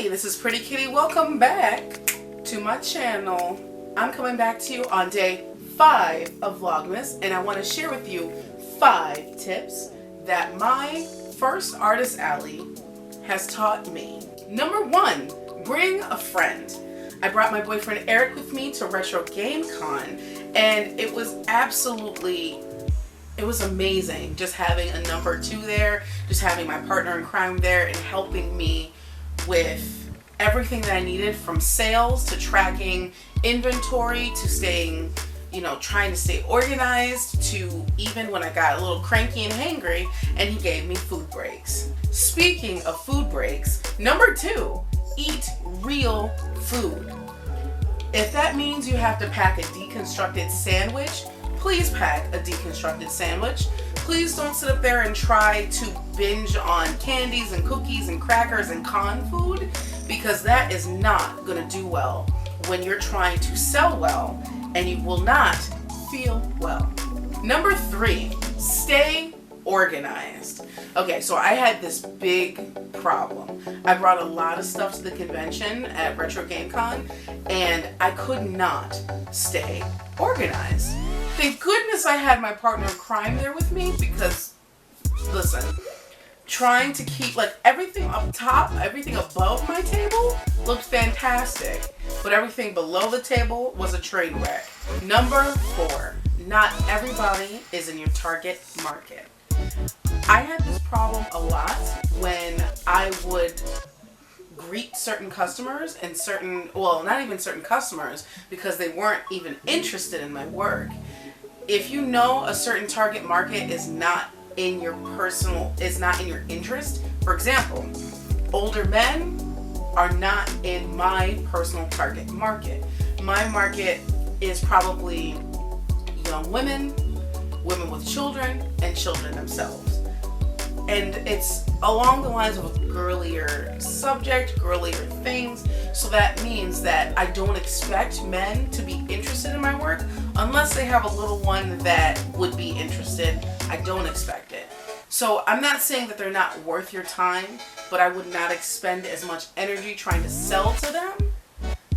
Hey, this is Pretty Kitty. Welcome back to my channel. I'm coming back to you on day 5 of Vlogmas, and I want to share with you 5 tips that my first artist alley has taught me. Number 1, bring a friend. I brought my boyfriend Eric with me to RetroGameCon, and it was amazing just having a number 2 there, just having my partner in crime there and helping me with everything that I needed, from sales to tracking inventory to staying, trying to stay organized, to even when I got a little cranky and hangry, and he gave me food breaks. Speaking of food breaks, number 2, eat real food. If that means you have to pack a deconstructed sandwich, please pack a deconstructed sandwich. Please don't sit up there and try to binge on candies and cookies and crackers and con food, because that is not going to do well when you're trying to sell well, and you will not feel well. Number 3, stay organized. Okay, so I had this big problem. I brought a lot of stuff to the convention at RetroGameCon, and I could not stay organized. Thank goodness I had my partner in crime there with me, because, listen, trying to keep everything up top, everything above my table looked fantastic, but everything below the table was a train wreck. Number 4, not everybody is in your target market. I had this problem a lot when I would greet certain customers and not even certain customers, because they weren't even interested in my work. If you know a certain target market is not in your interest, for example, older men are not in my personal target market. My market is probably young women, women with children, and children themselves. And it's along the lines of a girlier subject, girlier things. So that means that I don't expect men to be interested in my work unless they have a little one that would be interested. I don't expect it. So I'm not saying that they're not worth your time, but I would not expend as much energy trying to sell to them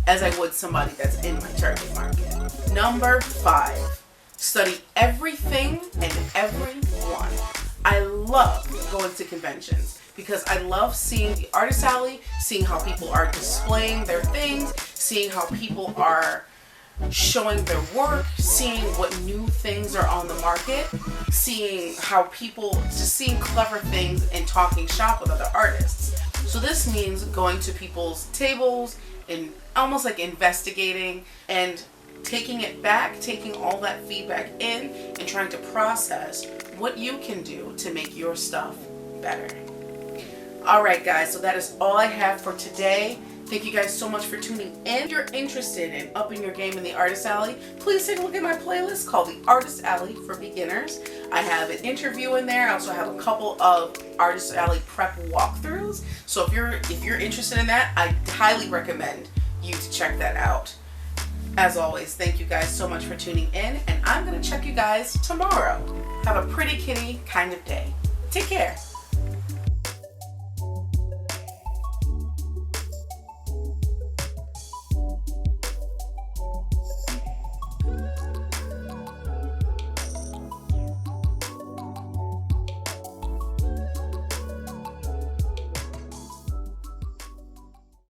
as I would somebody that's in my target market. Number 5, study everything and everyone. I love going to conventions because I love seeing the artist alley, seeing how people are displaying their things, seeing how people are showing their work, seeing what new things are on the market, seeing clever things and talking shop with other artists. So this means going to people's tables and almost like investigating and taking it back, taking all that feedback in and trying to process what you can do to make your stuff better. Alright guys, so that is all I have for today. Thank you guys so much for tuning in. If you're interested in upping your game in the Artist Alley, please take a look at my playlist called the Artist Alley for Beginners. I have an interview in there. I also have a couple of Artist Alley prep walkthroughs. So if you're interested in that, I highly recommend you to check that out. As always, thank you guys so much for tuning in, and I'm going to check you guys tomorrow. Have a pretty kitty kind of day. Take care.